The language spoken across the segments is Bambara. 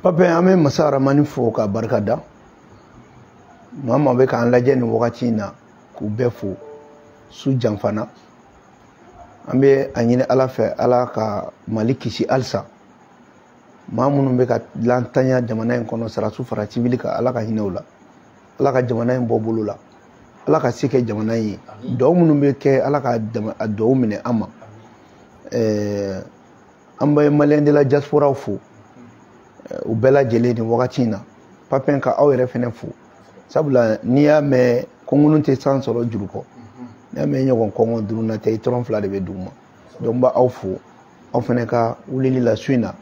Papa ame masara manifo ka barkada mama be kan laje ni wakati na ku befo su janfana ambe anyine ala fe ala ka maliki si alsa mamunu be ka lantanya jamana en kono sara su fara civil ka ala ka hinewla ala ka jamana en bobulula ala ka sike jamana yi do munu be ke ala ka do mine ama ambe malende la diaspora fu u bela jele ni wakati na papen ka aw yɛrɛ fɛnɛ fo sabula ni y'a mɛn kɔngɔn tɛ san sɔrɔ juru kɔ ni y'a mɛn ɲɔgɔn kɔngɔn duruna tɛ tɔrɔn fila de bɛ d'u ma donc ba aw fo aw fɛnɛ ka wulili la su in na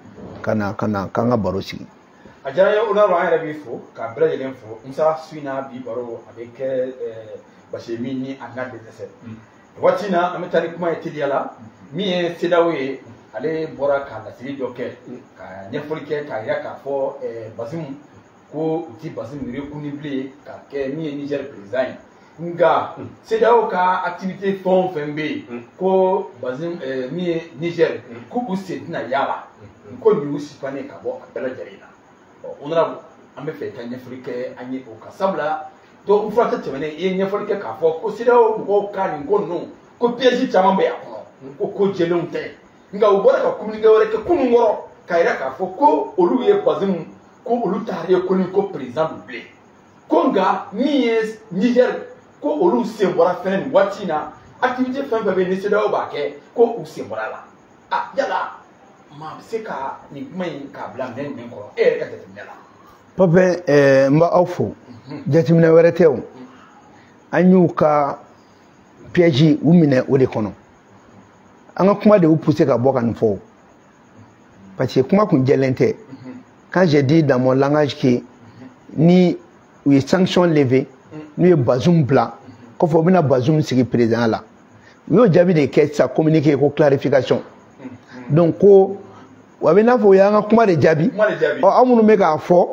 kana k'an ka baro sigi a diyara n ye o la an yɛrɛ b'i fo ka bɛɛ lajɛlen fo Musa su in na bi baro a bɛ kɛ basi min ni a n'a bɛ dɛsɛ waati in na an bɛ taa ni kuma ye teliya la min ye CEDEAO ye ale bɔra ka lasigi dɔ kɛ ka ɲɛfɔli kɛ k'a yira k'a fɔ Bazumu ko u ti Bazumu reconu bilen ka kɛ min ye Niger président ye nka CEDEAO ka activité fɛn o fɛn bɛ yen ko Bazumu min ye Niger ko u sen tɛna y'a la ko nin y'u sipannen ka bɔ a bɛɛ lajɛlen na o nana an bɛ fɛ ka ɲɛfɔli kɛ an ye o kan sabula dɔgɔkun fila tɛ tɛmɛnen i ye ɲɛfɔli kɛ k'a fɔ ko CEDEAO mɔgɔw ka nin ko ninnu ko piège caman bɛ a kɔnɔ ko jɛlenw tɛ. Nga u bɔra ka communiqué wɛrɛ kɛ kunun kɔrɔ k'a yira k'a fɔ ko olu ye Bazumu ko olu t'a reconu ko président du bilen ko nka min ye Niger ko olu sen bɔra fɛnɛ nin waati in na activité fɛn fɛn bɛ ni CEDEAO b'a kɛ ko u sen bɔra la yala maa bɛ se ka nin kuma in k'a bila minɛn jumɛn kɔrɔ e yɛrɛ ka jateminɛ la. Papa n b'aw fo jateminɛ wɛrɛ tɛ o an y'u ka piège u minɛ o de kɔnɔ. An ka kuma de y'u poussé ka bɔ ka nin fɔ parce que kuma kun jɛlen tɛ quand j'ai dit dans mon langage que ni u ye sanction levé n'u ye Bazumu bila kɔfɛ u bɛna Bazumu sigi président la u y'o jaabi de kɛ sa communiqué ko clarification donc ko wa bɛ n'a fɔ u y'an ka kuma de jaabi aw minnu bɛ k'a fɔ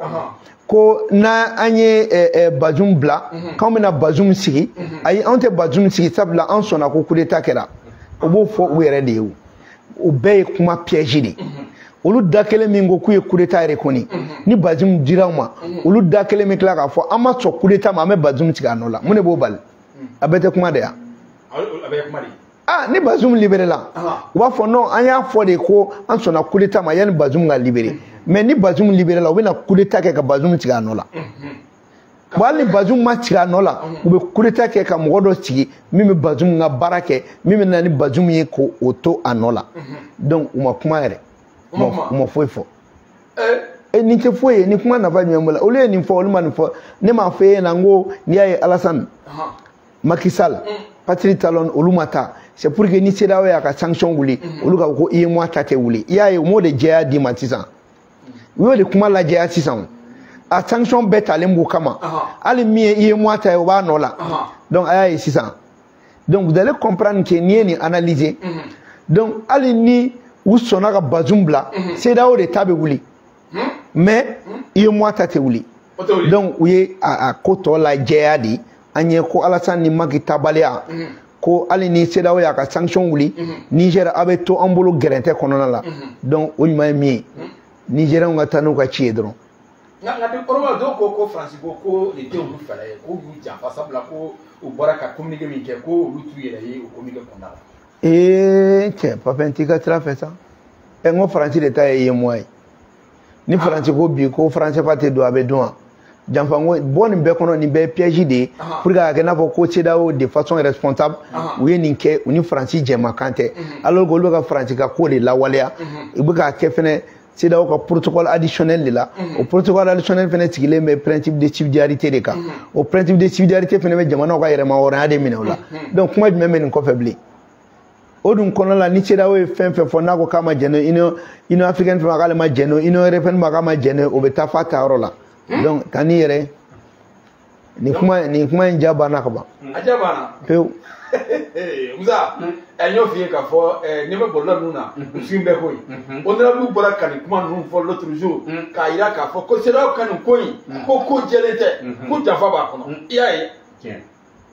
ko n'an ye Bazumu bila k'anw bɛna Bazumu sigi ayi anw tɛ Bazumu sigi sabula an sɔnna ko coup d'état kɛra. O b'o fɔ u yɛrɛ de ye o bɛɛ ye kuma piège de olu da kelen min ko k'u ye coup d'état reconu ni Bazumu dira u ma olu da kelen min tila k'a fɔ an ma sɔn coup d'état ma an bɛ Bazumu tigɛ a nɔ la mun de b'o bali a bɛɛ tɛ kuma de yan ni Bazumu libéré la u b'a fɔ non an y'a fɔ de ko an sɔnna coup d'état ma yanni Bazumu ka libéré mais ni Bazumu libéré la u bɛna coup d'état kɛ ka Bazumu tigɛ a nɔ la hali ni Bazumu ma tigɛ a nɔ la u bɛ coup d'état kɛ ka mɔgɔ dɔ sigi min bɛ Bazumu ka baara kɛ min bɛ na ni Bazumu ye ko o to a nɔ la donc u ma kuma yɛrɛ u ma foyi fɔ nin tɛ foyi ye ni kuma nafa jumɛn b'o la olu ye nin fɔ olu ma nin fɔ ne m'a fɔ e ɲɛna n ko n'i y'a ye Alassane Macky Sall Patrice Talon olu ma taa c'est pour que ni CEDEAO y'a ka sanction wuli olu ka ko UEMOA ta tɛ wuli i y'a ye u m'o de jɛya d'i ma sisan u y'o de kuma lajɛya sisan a sanction bɛɛ talen b'u kama hali min ye UEMOA ta ye o b'a nɔ la donc a y'a ye sisan donc vous allez comprendre que n'i ye nin analyser donc hali ni u sɔnna ka Bazumu bila CEDEAO de ta bɛ wuli mais UEMOA ta tɛ wuli donc u ye a ko tɔ lajɛya de an ye ko Alassane ni Macky tabaliya ko hali ni CEDEAO y'a ka sanction wuli Niger a bɛ to an bolo gɛrɛntɛ kɔnɔna la donc o ɲuman ye min ye Nigériens ka taa n'u ka ci ye dɔrɔn. Nka bi kɔrɔma dɔw ko Faransi ko nin tɛ olu fɛla ye ko y'u janfa sabula ko u bɔra ka communiqué min kɛ ko olu t'u yɛrɛ ye o communiqué kɔnɔna la. Cɛ Papa n t'i ka sira fɛ sa n ko Faransi de ta ye UEMOA ye ni Faransi ko bi ko Français tɛ don a bɛ dɔn wa janfa n ko bɔ nin bɛɛ kɔnɔ nin bɛɛ ye piège de ye pour que a kɛ n'a fɔ ko CEDEAO de façon responsable u ye nin kɛ u ni Faransi jɛmakan tɛ alors que olu bɛ ka Faransi ka ko de lawaleya u bɛ k'a kɛ fɛnɛ CEDEAO ka protocole additionnel de la o protocole additionnel fɛnɛ sigilen bɛ principe de subsidiarité de kan o principe de subsidiarité fɛnɛ bɛ jamanaw ka yɛrɛma hɔrɔnya de minɛ o la donc kuma jumɛn bɛ nin kɔfɛ bilen o dun kɔnɔ la ni CEDEAO ye fɛn fɛn fɔ n'a ko k'a ma jɛn Union africaine fɛn k'ale ma jɛn Union européenne ma k'a ma jɛn o bɛ taa f'a taayɔrɔ la donc ka n'i yɛrɛ nin kuma in ja banna ka ban a ja banna pewu Musa n y'o f'i ye k'a fɔ n'i bɛ bɔlɔlɔ ninnu na misi bɛɛ ko ye honorable bɔra ka nin kuma ninnu fɔ l'autre jour k'a yira k'a fɔ ko CEDEAO ka nin ko in ko jɛlen tɛ ko janfa b'a kɔnɔ i y'a ye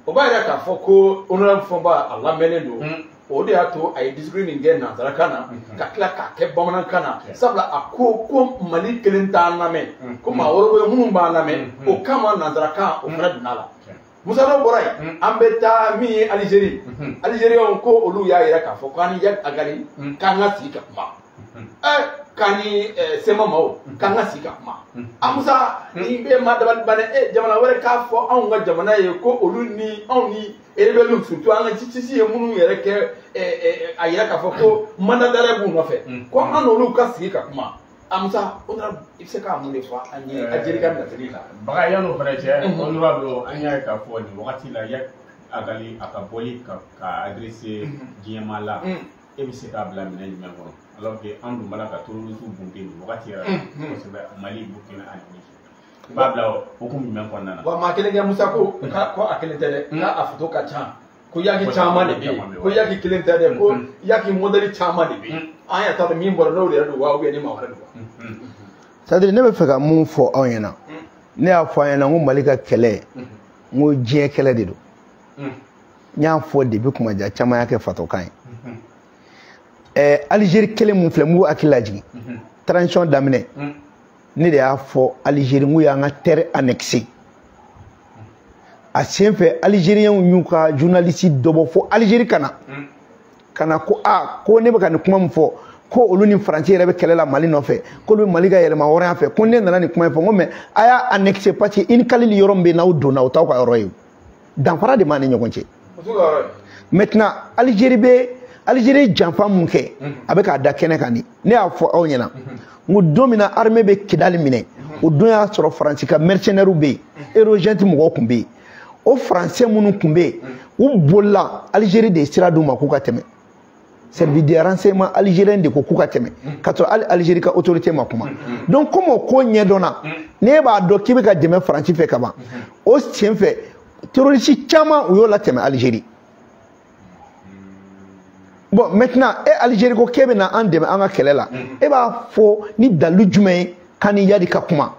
o b'a yira k'a fɔ ko honorable Fɔnba a lamɛnnen don o de y'a to a ye discours nin kɛ nanzarakan na ka tila k'a kɛ bamanankan na sabula a ko Mali kelen t'an lamɛn ko maa wɛrɛ bɛ minnu b'an lamɛn o kama nanzarakan o fana donna la Musa n'o bɔra yen an bɛ taa min ye Alizeri Alizeriyɛnw ko olu y'a yɛrɛ k'a fɔ k'an ni Yadi Agali k'an ka sigi ka kuma k'an ni Sema Mawo k'an ka sigi ka kuma a Musa nin bɛ maa dabali banɛ jamana wɛrɛ k'a fɔ anw ka jamana ye ko olu ni anw ni rebelles surtout an ka ci ye minnu yɛrɛ kɛ a yɛrɛ k'a fɔ ko mandat d'arrêt b'u nɔfɛ ko an n'olu ka sigi ka kuma a Musa honorable i bɛ se k'a mun de fɔ an ye Alizeri ka natali la. Baga yan'o fana cɛ honorable an y'a ye k'a fɔ nin wagati la Yadi Agali a ka bɔli ka adressé diɲɛma la e bɛ se k'a bila minɛ jumɛn kɔnɔ alors que an dun b'a la ka terroriste bunte nin wagati yɛrɛ kosɛbɛ Mali Burkina ani Niger i b'a bila hukumu jumɛn kɔnɔna na. Wa maa kelen kɛ Musa ko a kelen tɛ dɛ k'a foto ka ca ko Yaki caman de bɛ yen ko Yaki kelen tɛ dɛ ko Yaki modèle caman de bɛ yen an y'a t'a dɔn min bɔra n'o yɛrɛ don wa ni maa wɛrɛ don wa. C'est-à-dire ne bɛ fɛ ka mun fɔ aw ɲɛna ne y'a fɔ an ɲɛna n ko Mali ka kɛlɛ n ko diɲɛ kɛlɛ de don n y'a fɔ depuis kuma ja caman y'a kɛ fatokan ye Alizeri kɛlɛ mun filɛ n b'u hakili lajigin transition daminɛ ne de y'a fɔ Alizeri n ko y'an ka terre annexée a sen fɛ Alizeriens y'u ka journaliste dɔ bɔ fo Alizeri kana ko ko ne bɛ ka nin kuma min fɔ ko olu ni Faransi yɛrɛ bɛ kɛlɛ la Mali nɔfɛ k'olu bɛ Mali ka yɛlɛma hɔrɔnya fɛ ko ne nana nin kuma in fɔ n ko mais a y'a annexé parce que i ni Kalili yɔrɔ min bɛ n'aw donna o t'aw ka yɔrɔ ye danfara de b'a ni ɲɔgɔn cɛ maintenant Algérie janfa mun kɛ a bɛ k'a da kɛnɛ kan ni ne y'a fɔ aw ɲɛna n ko don min na armée bɛ Kidali minɛ o don y'a sɔrɔ Faransi ka mercenaires bɛ yen Eurogent mɔgɔw tun bɛ yen o Français minnu tun bɛ yen u bolila Algérie de sira d'u ma k'u ka tɛmɛ service de renseignement algérien de ko k'u ka tɛmɛ ka sɔrɔ hali Algérie ka autorité ma kuma donc comme o ko ɲɛdɔnna ne b'a dɔn k'i bɛ ka dɛmɛ Faransi fɛ ka ban o sen fɛ terroriste caman u y'o latɛmɛ Algérie bon maintenant Algérie ko k'e bɛ na an dɛmɛ an ka kɛlɛ la e b'a fɔ ni dalilu jumɛn ye k'an ni Yadi ka kuma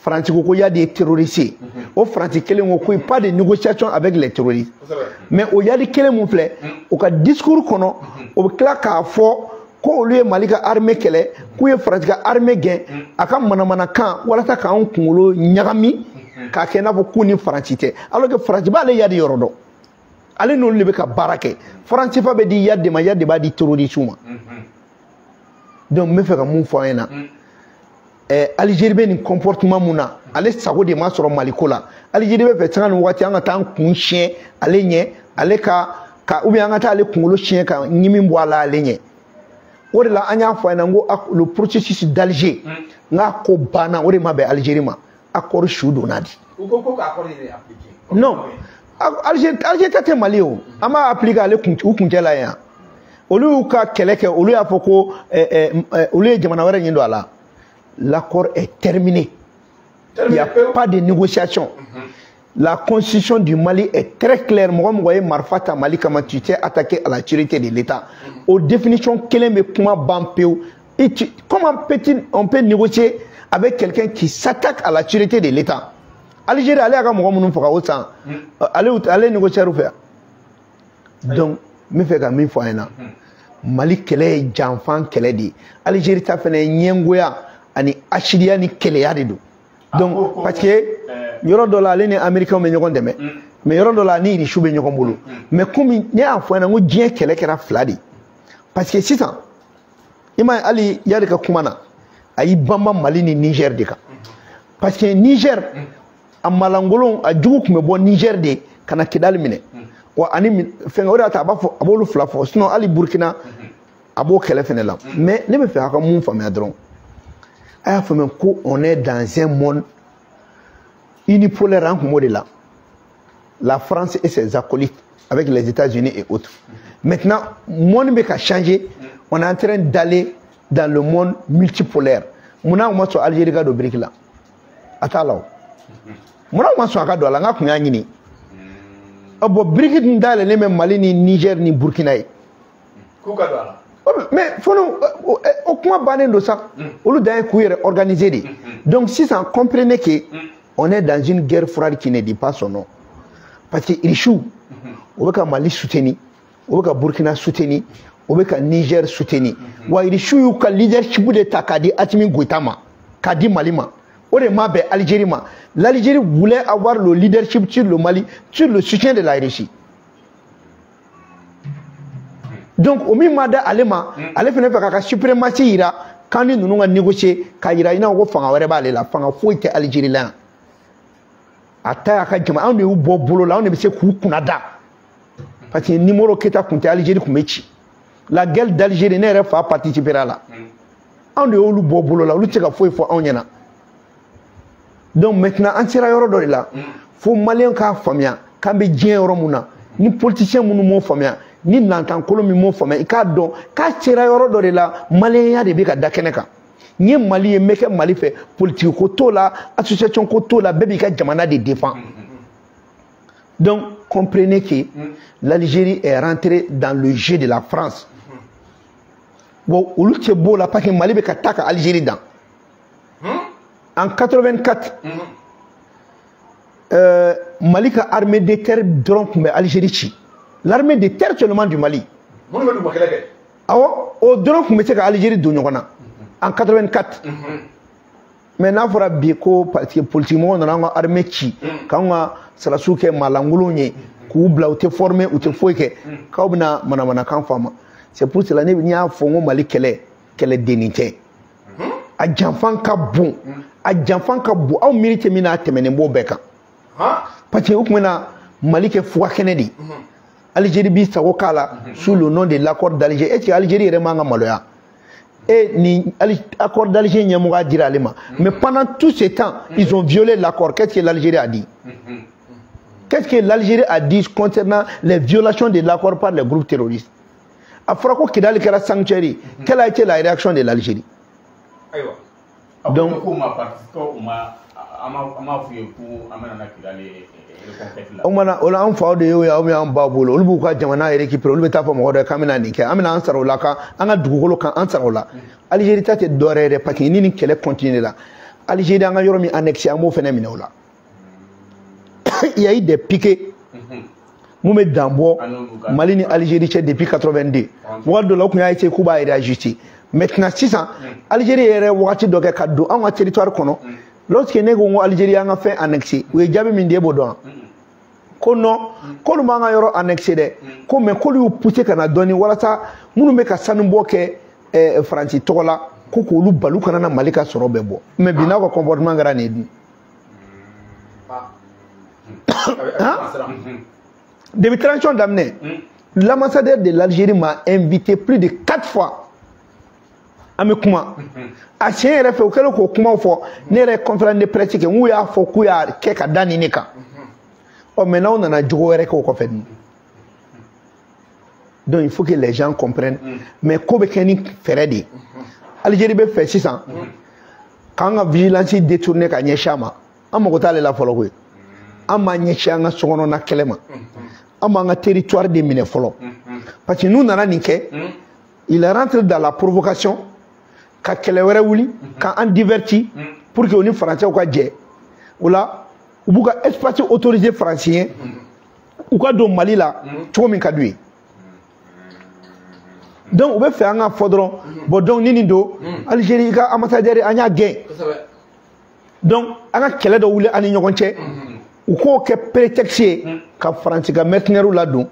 Faransi ko Yadi ye terroriste o Faransi kelen ko ko pas de négociation avec les terroristes mais o Yadi kelen mun filɛ o ka discours kɔnɔ o bɛ tila k'a fɔ ko olu ye Mali ka armée kɛlɛ k'u ye Faransi ka armée gɛn a ka manamanakan walasa k'an kunkolo ɲagami k'a kɛ i n'a fɔ k'u ni Faransi tɛ alors que Faransi b'ale Yadi yɔrɔ dɔn ale n'olu de bɛ ka baara kɛ Faransi fa bɛ di Yadi de ma Yadi de b'a di terroriste ma donc n bɛ fɛ ka mun fɔ an ɲɛna Algérie bɛ nin comportement mun na ale sago de ma sɔrɔ Mali ko la Algérie bɛ fɛ sanga nin waati an ka taa an kun siɲɛ ale ɲɛ ale ka ou bien an ka taa ale kunkolo siɲɛ ka ɲimi bɔ a la ale ɲɛ o de la an y'a fɔ a ɲɛna n ko le processus d'Alger n k'a ko banna o de ma bɛn Algérie ma accord su donna di. u ko ko k'a accord de appliqué. non Alger tɛ Mali o an b'a appliqué ale u kuncɛ la yan olu y'u ka kɛlɛ kɛ olu y'a fɔ ko olu ye jamana wɛrɛ ɲin don a la. L'accord est terminé. Il n'y a pas de négociation. La constitution du Mali est très claire. Moi, je Marfata Mali comme tu t'es attaqué à la sécurité de l'État. Aux définitions, comment on peut négocier avec quelqu'un qui s'attaque à la sécurité de l'État? Algérie, allez à allez négocier ou faire. Donc, je fais comme 1000 fois. Mali kele janfan kele di. Algérie ta fene nyengoya ani ashidia ni keleya de do. Donc parce que yoro do la ni américain me nyogon deme. Mais yoro do la ni ri shube nyogon bolo. Mais comme ni afo na ngo dien kele kera fladi. Parce que si ça ima ali yade ka kumana ayi bamba Mali ni Niger de ka. Parce que Niger amalangolo a jugu kume bo Niger de kana Kidali mine. Wa ani fenga ora ta ba fo abolu fla fo sinon ali Burkina abo kele fene la mais ne me fait ka mun famia dron aya fame ko on est dans un monde unipolaire en mode là la France et ses acolytes avec les États-Unis et autres maintenant monde be ka changer on est en train d'aller dans le monde multipolaire muna mo so Algérie ga do brique là atalaw muna mo so ka do la nga kunya nyini abo brique ndale ne même Mali ni Niger ni Burkina yi ku ka do ala mais fono au comment baner de ça au lieu d'un coup organisé donc si ça comprenait que on est dans une guerre froide qui ne dit pas son nom parce que il échoue on veut que Mali soutenir o ka Burkina soutenir o ka Niger soutenir wa Irichu yu ka leadership de ta ka di Assimi Goïta ma ka di Mali ma o de ma be Algérie ma. L'Algérie voulait avoir le leadership sur le Mali, sur le soutien de la Russie. Donc au mimada alema ale fene fa ka suprématie ira quand nous nous négocier ka ira ina ko fanga were ba le la fanga fo ite Algérie la ata ka jama on de bo bolo la on de se ku kunada parce que numéro keta kunte Algérie kumechi la guerre d'Algérie ne fa participer à la on de olu bo bolo la olu te ka fo on yana. Donc maintenant en sera yoro do la fo malien ka famia kambe dien yoro muna ni politicien munu mo famia ni nantan kolomi mo famia i ka don ka sera yoro do la malien ya de bi ka dakene ka ni Mali meke Mali fait politique ko to la association ko to la bebi ka jamana de défend. Donc comprenez que l'Algérie est rentrée dans le jeu de la France. Bon olu te bo la parce que Mali be ka taka Algérie dans en 84 Mali ka armée de terre donc mais Algérie l'armée de terre seulement du Mali au donc mais c'est Algérie do ñokona en 84 mais na fora bi ko parce que politiquement on a armée qui quand on sala souke malangulu ñe ku bla ou te formé ou te foike ka obna mana kan fama c'est pour cela ni a fongo Mali qu'elle est dénité a janfan ka bon a janfan ka bon aw mérite mina temene bo beka parce que okumena Mali ke fwa Kennedy Algérie bi sago kala sous le nom de l'accord d'Alger et que Algérie remanga maloya et ni accord d'Alger nyamuga dira lema mais pendant tout ce temps ils ont violé l'accord. Qu'est-ce que l'Algérie a dit? Qu'est-ce que l'Algérie a dit concernant les violations de l'accord par les groupes terroristes? Afrako Kidal Kera Sanctuary, quelle a été la réaction de l'Algérie? Donc, on a un fois de yo ya on ba bolo olu ka jamana récupérer olu beta fa mo do kamina ni ke amina ansara ola ka anga dugukolo kan ansara ola Algérie tate dorere paki ni kele continuer là Algérie anga yoro mi annexé amo phénomène ola il y a eu des piquets Moumé Dambo Mali ni Algérie depuis 82 wa do la ko ya été kuba réajuster maintenant 600 Algérie est wakati do ke kaddo en territoire kono lorsque nego Algérie a fait annexé ou jabe min debo do ko non ko lu manga yoro annexé de ko me ko lu pousser kana doni wala sa munu me ka sanu boke France tola ko ko lu balu kana na Malika soro bebo mais bina ko comportement ngara ne di depuis transition d'amener l'ambassadeur de l'Algérie m'a invité plus de 4 fois ame kuma a chien refe okelo ko kuma fo ne re conférence de presse ke wu ya fo ku ya ke ka dani ne ka o maintenant on a jogo re ko fait donc il faut que les gens comprennent mais ko be keni feredi Algérie be fait 600 quand la vigilance détourné ka nyeshama amako tale la folo ko amma nyeshanga sono na kelema amma nga territoire de mine folo parce que nous nana ninke il rentre dans la provocation ka kelewere wuli ka en diverti pour que oni français ou ka dje ola ubuka espace autorisé français ou ka do Mali la to min ka dué donc on veut faire un fodron bon donc nini do Algérie ka ambassadeur anya gain donc anga kele do wuli ani ñogonche ou ko ke prétexte ka français ka mercenaire la do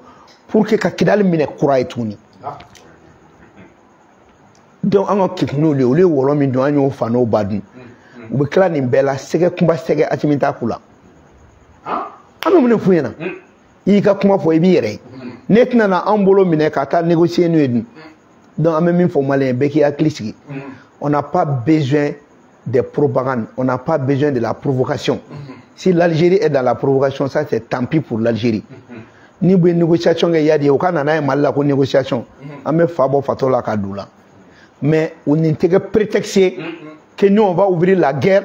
pour que ka kidal mine kura etuni donc on a quitté nous le wolo mi do anyo fano badu ou be kla ni bela sege kumba sege atimita kula anu mune fuyena yi ka kuma fo ibi yere netna na ambolo mine ka ta négocier nu edu donc en même faut malin beki aklisiki on n'a pas besoin de propagande, on n'a pas besoin de la provocation. Si l'Algérie est dans la provocation, ça c'est tant pis pour l'Algérie. Ni une négociation il y a des aucun mal la négociation. Ame fabo fatola kadula. Mais on intègre prétexte que nous on va ouvrir la guerre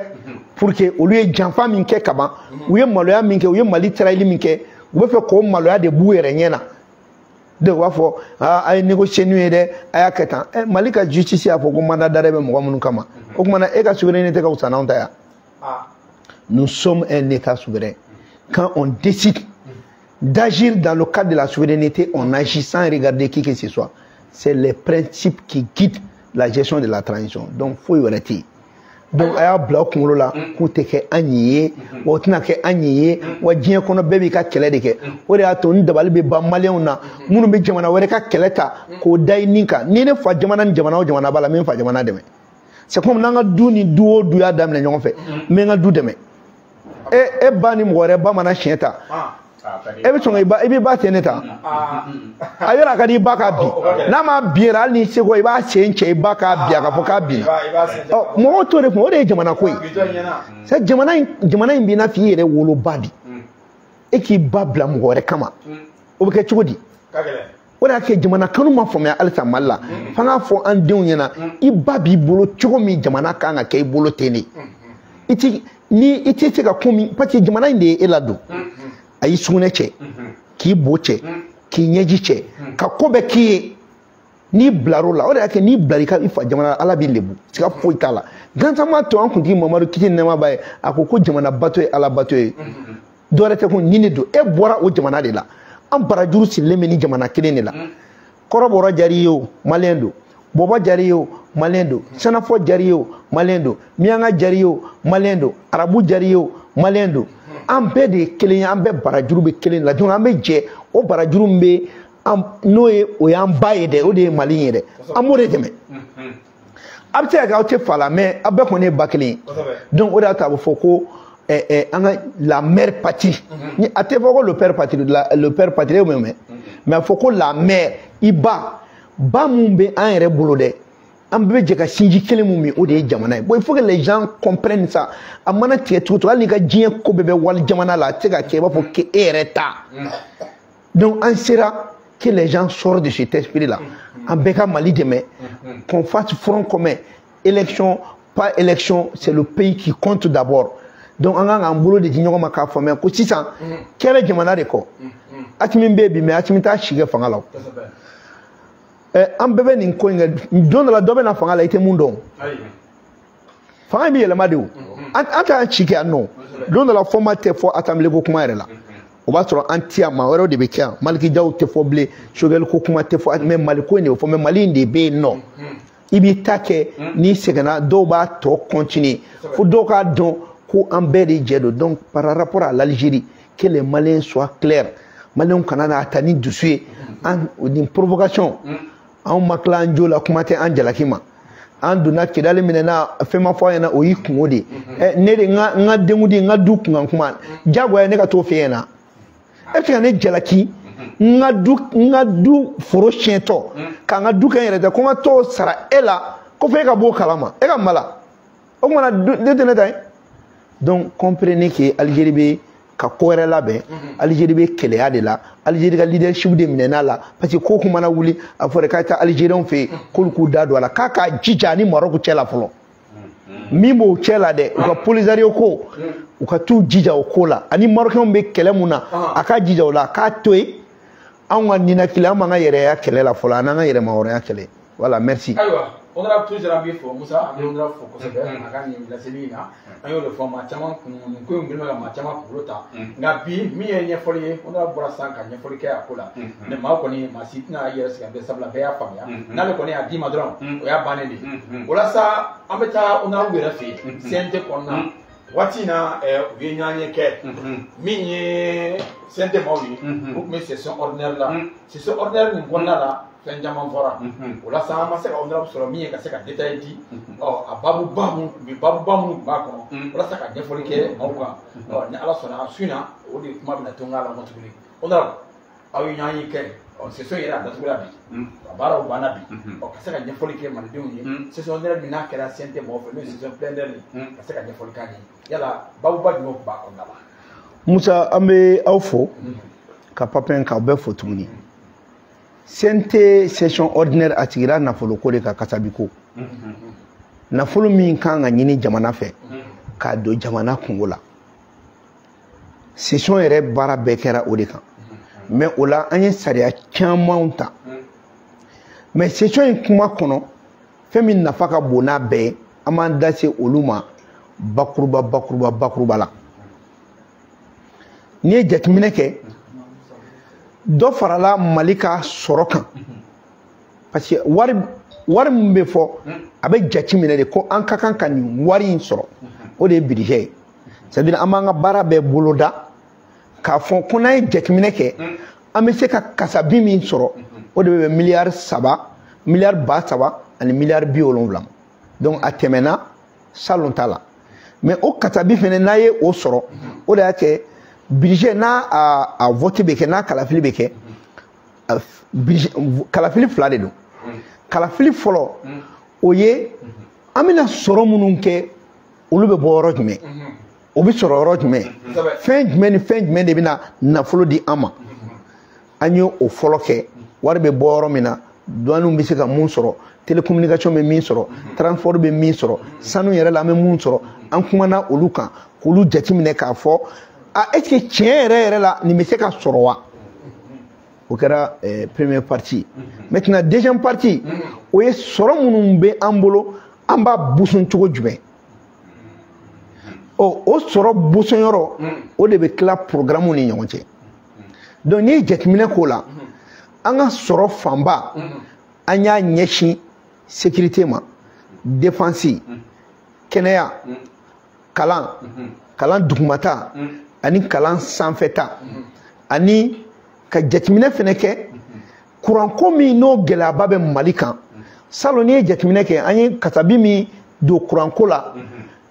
pour que au lieu de janfa minke kaba, ou ye maloya minke, ou ye mali traili minke, ou be faire comme maloya de boué renyena. De wafo ay négocier nu ede aya ketan Mali ka justice a fo ko mandat d'arrêt be mo munu kama o kuma na e ka souveraineté ka usana onta ya nous sommes un état souverain quand on décide d'agir dans le cadre de la souveraineté en agissant sans regarder qui que ce soit. C'est les principes qui guident la gestion de la transition. Donc, il faut y arrêter. Donc, il y a un bloc qui est agné, ou qui est agné, ou qui est bébé qui est kelé. Ou il y a un dabali bébé malien na, munu be jamana wele ka keleta, ko dai ninka. Ni ne fa jamana ou jamana bala, même fa jamana deme. C'est comme nanga dou ni duo douya dam le nyon fait, mais nga dou deme. E bani mwore ba mana chienta. Ebe songa iba ba teneta. Ayora ka di baka bi. Na ma bira ni se ko iba chenche iba ka bi aka foka bi. Oh mo to re mo re jamana ko yi. Se jamana bi na fi ere wolo badi. E ki babla mo re kama. O be ke chugodi. Wala ke jamana kanu ma fo me alta malla. Fanga fo an deun yana iba bi bolo chugo mi jamana ka nga ke bolo teni. Iti ka komi pati jamana inde elado. Ayi sune che ki boche ki nyeji che ka kobe ki ni blaro la o de ake ni blari ka ifa jamana ala bi lebu sika foi tala ganta ma to an kunti mamadu kiti nema baye akoko jamana bato e ala bato e dore te ko nini do e bora o jamana de la an barajuru sileme ni jamana kelen de la koroboro jariyo malendo bobo jariyo malendo sanafo jariyo malendo mianga jariyo malendo arabu jariyo malendo ambe de kelen ambe barajuru be kelen la donc ambe je o barajuru be noye o yambaye de o de malien de amore de me abte ga o te fala mais abe ko ne bakelen donc o da ta foko la mère partie ni ate foko le père patrie o même mais foko la mère iba ba mumbe an yere bolo de ambe je ka sinji kelen mumi o de jamana bon il faut que les gens comprennent ça amana tie tout ali ka jien ko bebe wal jamana la te ka ke ba faut que ereta donc en sera que les gens sortent de cet esprit là en beka mali demain qu'on fasse front commun élection pas élection c'est le pays qui compte d'abord donc on a un boulot de jinyo ma ka former ko 600 kele jamana de ko atimi bebi me atimi ta shige fangala an bebe ni ko nga don la dobe na fanga la ite mundo fanga bi yele madu ata chike no don la format te fo atamle ko kuma yere la o ba tro antia ma wero de be kia maliki jaw te fo ble shogel ko kuma te fo même maliko ni fo même mali de be no ibi take ni segana do ba to continuer fo do ka don ko ambedi jedo donc par rapport à l'Algérie que les Maliens soient clairs Maliens kanana atani dusué en une provocation an makla njo la kuma te an jalakima an duna kidale minena fema fo yana o yi kunode ne de nga demudi nga du kunga kuma jago ya ne ka to fe yana e fi ne jalaki nga du foro chento ka nga du kan yere de ko nga to sara ela ko fe ka bo kalama e ka mala o mana de ne dai donc comprenez que Algérie be ka kore la be Algérie be keleya de la Algérie ka leadership de minena la parce que ko kuma na wuli afore ka ta Algérien fe kulku dado la kaka jija ni Maroc chela folo mimo chela de ko polisario ko u ka tu jija o kola ani Marocain be kele muna aka jija la ka toy an ni na kila ma nga yere ya kele la folo na nga yere ma ore ya kele voilà merci on a toujours envie pour Moussa on a faut que ça aka ni la selina ayo le format chama ko ngir ma chama ko lota ngabi mi ye folier on a bora sanka nye folier ka kola ne ma ko ni ma sitna yere ska be sabla be ya famia na le ko ni adi madron o ya banedi ola sa ambeta on a wera fi sente konna watina we nyanye ke mi nye sente mawli ou mais c'est son ordinaire là c'est son ordinaire ni konna la fen jaman fora wala sa ma se ka ondra soro mi ka se ka detail di ababu bamu ba ko wala sa ka nyefoli ke mawka ni ala sona suina o di kuma bina tonga la motuli ondra awi nyanyi ke c'est so yera da tula bi bara o bana bi o ka se ka nyefoli ke man diuni c'est so ondra bi na kera sente mo fe mais c'est so plender ni ka se ka nyefoli ka ni yala babu ba no ba ko ndaba Musa ambe awfo ka papen ka be fotumuni sente session ordinaire atigira nafolo ko de ka kasabiko nafolo min kan ga nyini jamana fe ka do jamana kungola session yɛrɛ baara bɛɛ kɛra o de kan mais o la an ye sariya caman ta mais session in kuma kɔnɔ fɛn min nafa ka bon n'a bɛɛ ye an b'an da se olu ma bakuruba la n'i ye jateminɛ kɛ dɔ farala Mali ka sɔrɔ kan parce que wari min bɛ fɔ a bɛ jate minɛ de ko an ka kan ka nin wari in sɔrɔ o de ye budget ye c'est à dire an b'an ka baara bɛɛ boloda k'a fɔ ko n'an ye jateminɛ kɛ an bɛ se ka kasabi min sɔrɔ o de bɛ miliyari 3 miliyari 3,000 ani miliyari 70 donc a tɛmɛna salon ta la mais o kasabi fɛnɛ n'a ye o sɔrɔ o de y'a kɛ budget n'a a vote bɛ kɛ n'a kalafili bɛ kɛ kalafili 2 de don kalafili fɔlɔ o ye an bɛna sɔrɔ minnu kɛ olu bɛ bɔ yɔrɔ jumɛn o bɛ sɔrɔ yɔrɔ jumɛn fɛn jumɛn ni fɛn jumɛn de bɛna nafolo di an ma an ye o fɔlɔ kɛ wari bɛ bɔ yɔrɔ min na douaniw bɛ se ka mun sɔrɔ télécommunication bɛ min sɔrɔ transport bɛ min sɔrɔ sanu yɛrɛ la an bɛ mun sɔrɔ an kumana olu kan k'olu jateminɛ k'a fɔ est-ce que tiɲɛ yɛrɛ la nin bɛ se ka sɔrɔ wa o kɛra première partie maintenant deuxième partie o ye sɔrɔ minnu bɛ an bolo an b'a boson cogo jumɛn o sɔrɔ boson yɔrɔ o de bɛ tila programme ni ɲɔgɔn cɛ donc n'i ye jateminɛ k'o la an ka sɔrɔ fanba an y'a ɲɛsin sécurité ma défense kɛnɛya kalan dugumata ani kalan sanfɛta ani ka jateminɛ fɛnɛ kɛ kuranko min n'o gɛlɛyaba bɛ Mali kan salon n'i ye jateminɛ kɛ an ye kasabi min don kuranko la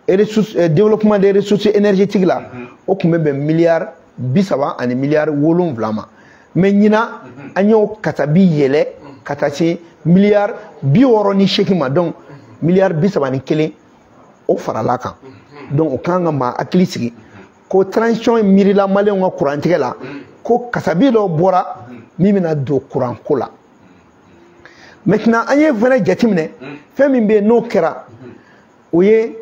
développement des ressources énergétiques la o tun bɛ bɛn miliyari 30 ani miliyari 7 ma mais ɲina an y'o kasabi yɛlɛ ka taa se miliyari 68 ma donc miliyari 31 o farala kan donc o kan ka maa hakili sigi ko transition miirila maliyɛnw ka kurantigɛ la ko kasabi dɔ bɔra min bɛna don kuranko la maintenant an ye fɛnɛ jateminɛ fɛn min bɛ yen n'o kɛra o ye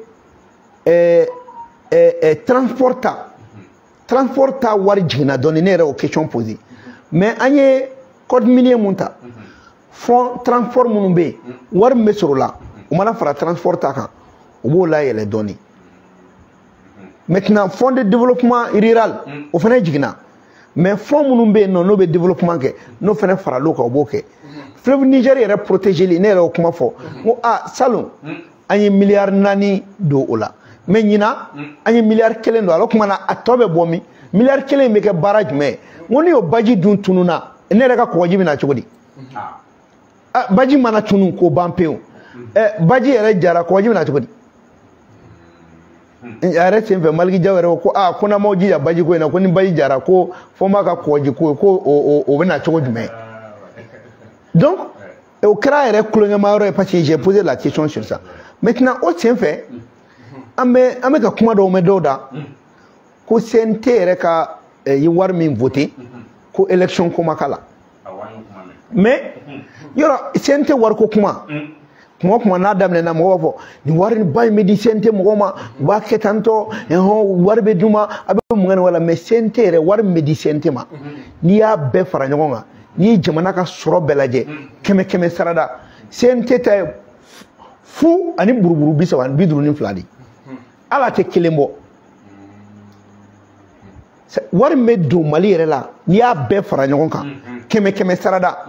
transport ta wari jiginna dɔɔni ne yɛrɛ o question posé mais an ye code minier mun ta fond transport minnu bɛ yen wari min bɛ sɔrɔ o la o mana fara transport ta kan o b'o layɛlɛ dɔɔni maintenant fond de développement rural o fɛnɛ jiginna mais fond minnu bɛ yen nɔ n'o bɛ développement kɛ n'o fɛnɛ faral'o kan o b'o kɛ fleuve Niger yɛrɛ protégeli ne yɛrɛ o kuma fɔ ko salon an ye miliyari 4 don o la mais ɲina an ye miliyari 1 don alors kuma na a tɔ bɛ bɔ min miliyari 1 bɛ kɛ baara jumɛn ye n ko ni o baji dun tununa ne yɛrɛ ka kɔgɔji bɛ na cogo di baji mana tunu k'o ban pewu baji yɛrɛ jara kɔgɔji bɛ na cogo di a yɛrɛ sen fɛ Maliki Jaw yɛrɛ ko ko n'an m'aw jija baji ko in na ko ni baji jara ko fo n b'a ka kɔgɔji ko ye ko o bɛ na cogo jumɛn donc o kɛra yɛrɛ kulonkɛma yɔrɔ ye parce que j'ai posé la question sur ça maintenant o sen fɛ an bɛ ka kuma dɔw mɛn dɔw da ko CNT yɛrɛ ka ye wari min voté ko élection ko ma k'a la mais yɔrɔ CNT wari ko kuma n'a daminɛna mɔgɔw b'a fɔ nin wari ba in bɛ di CNT mɔgɔw ma u b'a kɛ tantɔ wari bɛ d'u ma a bɛ mun kɛ nin wari la mais CNT yɛrɛ wari min bɛ di CNT ma n'i y'a bɛɛ fara ɲɔgɔn kan n'i ye jamana ka sɔrɔ bɛɛ lajɛ 100 sarada CNT ta ye fu ani buruburu 32 de ala tɛ kelen bɔ wari min bɛ don Mali yɛrɛ la n'i y'a bɛɛ fara ɲɔgɔn kan 100 sarada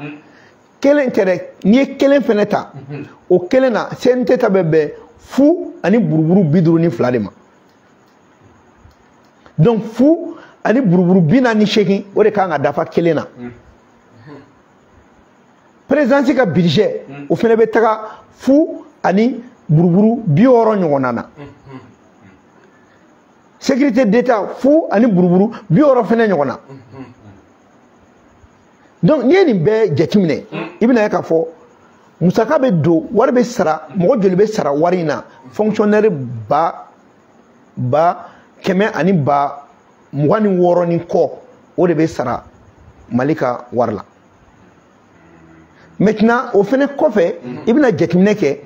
kelen tɛ dɛ n'i ye kelen fɛnɛ ta o kelen na CNT ta bɛ bɛn fu ani buruburu 52 de ma donc fu ani buruburu 48 o de kan ka dafa kelen na présidence ka budget o fɛnɛ bɛ taga fu ani buruburu 60 ɲɔgɔnna na sécurité d'état fu ani buruburu 60 fɛnɛ ɲɔgɔn na donc n'i ye nin bɛɛ jateminɛ i bɛna ye k'a fɔ musaka bɛ don wari bɛ sara mɔgɔ joli bɛ sara wari in na fonctionnaire ba 100 ani ba 26 ni kɔ o de bɛ sara Mali ka wari la maintenant o fɛnɛ kɔfɛ i bɛna jateminɛ kɛ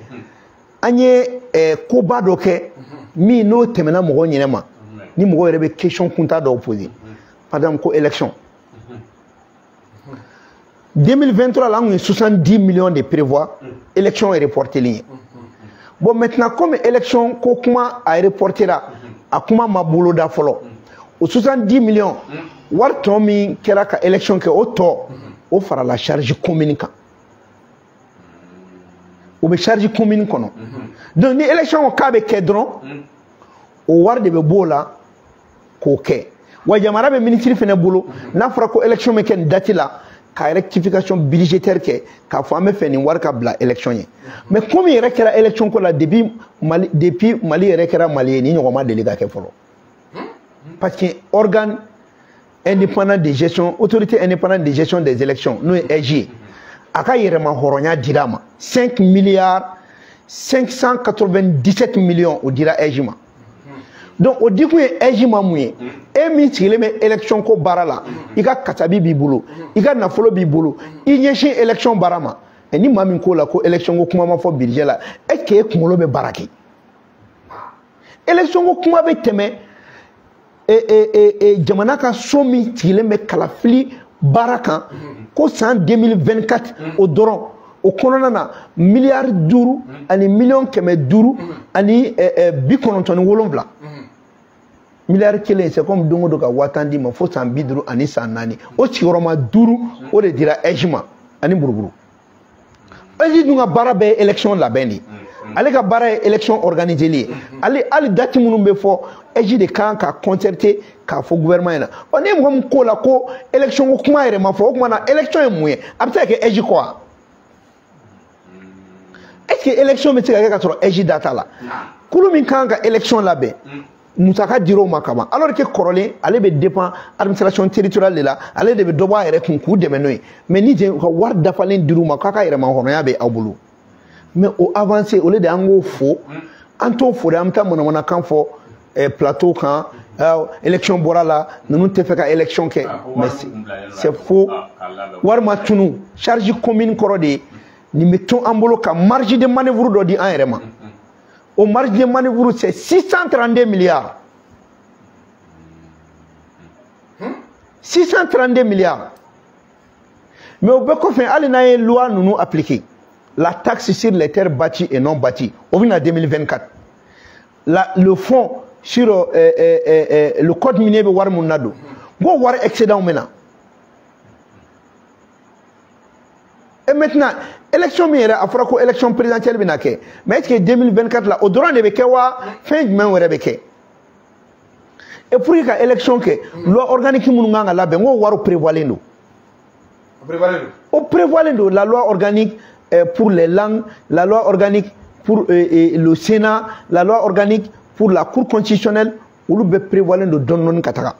an ye koba dɔ kɛ min n'o tɛmɛna mɔgɔ ɲɛnɛ ma ni mɔgɔ yɛrɛ bɛ question kunta dɔw poser par exemple ko élection 2023 là on a 70 millions de prévoit élection est reportée ligne bon maintenant comme élection ko kuma a reporté là a kuma ma bolo da folo o 70 millions wari tɔ min kɛra ka élection kɛ o tɔ o farala charge commune kan o bɛ charge commune kɔnɔ donc ni élection k'a bɛ kɛ dɔrɔn o wari de bɛ b'o la k'o kɛ wa jamana bɛ ministre fɛnɛ bolo n'a fɔra ko élection bɛ kɛ nin date la ka rectification budgétaire kɛ k'a fɔ an bɛ fɛ nin wari ka bila élection ye mais comme yɛrɛ kɛra élection ko la depuis Mali yɛrɛ kɛra Mali ye ni ɲɔgɔn ma deli ka kɛ fɔlɔ parce que organe indépendant de gestion autorité indépendante de gestion des élections n'o ye EJ a ka yɛrɛma hɔrɔnya dira ma 5 milliards 597 millions o dira EJ ma donc o di kun ye EJ ma mun ye e min sigilen bɛ élection ko baara la i ka kasabi b'i bolo i ka nafolo b'i bolo i ɲɛsin élection baara ma ni maa min ko la ko élection ko kuma ma fɔ budget la est ce que e kunkolo bɛ baara kɛ élection ko kuma bɛ tɛmɛ jamana ka so min sigilen bɛ kalafili baara kan ko san 2024 o dɔrɔn o kɔnɔna na miliyari 5 ani miliyɔn 500 ani 97 miliyari 1 c'est comme don o don ka 50 di ma fo san 50 ani san 4 o sigiyɔrɔma 5 o de dira EJ ma ani buruburu EJ dun ka baara bɛɛ ye élection labɛn de ale ka baara ye élection organisée ye hali date minnu bɛ fɔ EJ de kan ka concerter k'a fɔ gouvernement ɲɛna ɔ ni mɔgɔ min ko la ko élection ko kuma yɛrɛ ma fɔ o tuma na élection ye mun ye a bɛ se ka kɛ EJ kɔ wa est ce que élection bɛ se ka kɛ ka sɔrɔ EJ da t'a la kulu min kan ka élection labɛn musaka dir'o ma kaban alors que kɔrɔlen ale bɛ dépend administration territoriale de la ale de bɛ dɔ bɔ a yɛrɛ kun k'u dɛmɛ n'o ye mais ni ka wari dafalen dir'u ma k'a ka yɛrɛma hɔrɔnya bɛ aw bolo mais o avancé au lieu de an k'o fo an t'o fo de an bɛ taa manamanakan fɔ plateau kan élection bɔra la ninnu tɛ fɛ ka élection kɛ mais c'est faux wari ma tunu charge commune kɔrɔ de ye nin bɛ to an bolo ka marge de manœuvre dɔ di an yɛrɛ ma o marge de manœuvre c'est 632 milliards 632 milliards mais au bɛɛ kɔfɛ hali n'an ye loi ninnu appliquer la taxe sur les terres bâties et non bâties au fin de 2024 le fonds sur le code minier bɛ wari mun na don n wari excédent maintenant et maintenant élection min yɛrɛ a fɔra ko élection présidentielle bɛna kɛ mais est-ce que 2024 la o dɔrɔn de bɛ kɛ wa fɛn jumɛn wɛrɛ bɛ kɛ et pour que ka élection kɛ loi organique minnu kan ka labɛn n ko wari prévoilen don o prévoilen don la loi organique pour les langues, la loi organique pour le Sénat, la loi organique pour la Cour constitutionnelle, où le prévoyant de donner kataka.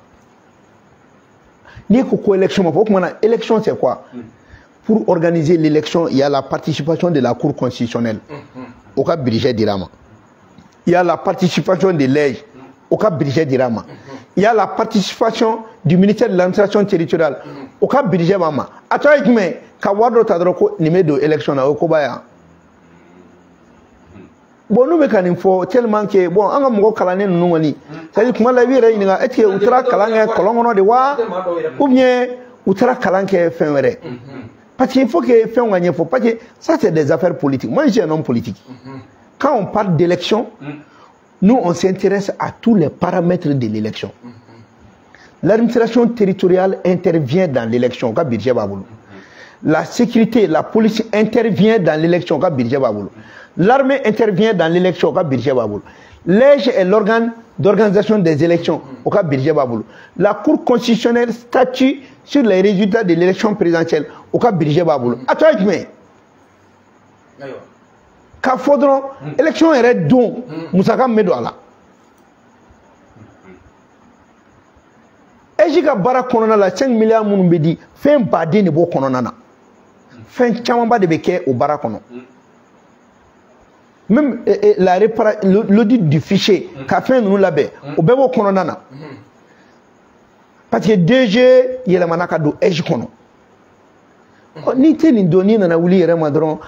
Ni ko élection, élection c'est quoi? Pour organiser l'élection, il y a la participation de la Cour constitutionnelle. Au cas budget d'Irama. Il y a la participation de l'EJ. Au cas budget d'Irama. Il y a la participation du ministère de l'administration territoriale. Au cas budget Mama. Attends, mais ka wado tadroko nimedo élection na okobaya. Bon nous be kanin fo tellement que bon anga moko kalane nunu wani. C'est kuma la wi re ni nga est-ce que outra kalange kolongono de wa ou bien outra kalange fenwere. Parce qu'il faut que fait on faut parce que ça c'est des affaires politiques. Moi je suis un homme politique. Quand on parle d'élection, nous on s'intéresse à tous les paramètres de l'élection. L'administration territoriale intervient dans l'élection, ka budget babulu. La sécurité, la police intervient dans l'élection, ka budget babulu. L'armée intervient dans l'élection, ka budget babulu. L'EJ est l'organe d'organisation des élections, au cas budget babulu. La Cour constitutionnelle statue sur les résultats de l'élection présidentielle, au cas budget babulu. Attends, mais ka faudron élection est don musaka medo ala. EJ ka bara konona la 5 milliards munun be di fen baden ne bo konona na fen chaman ba de be ke o bara kono même l'audit du fichier ka fen nous labe o be bo konona na parce que DG yele manaka do EJ kono ni teni doni na wuli yere madron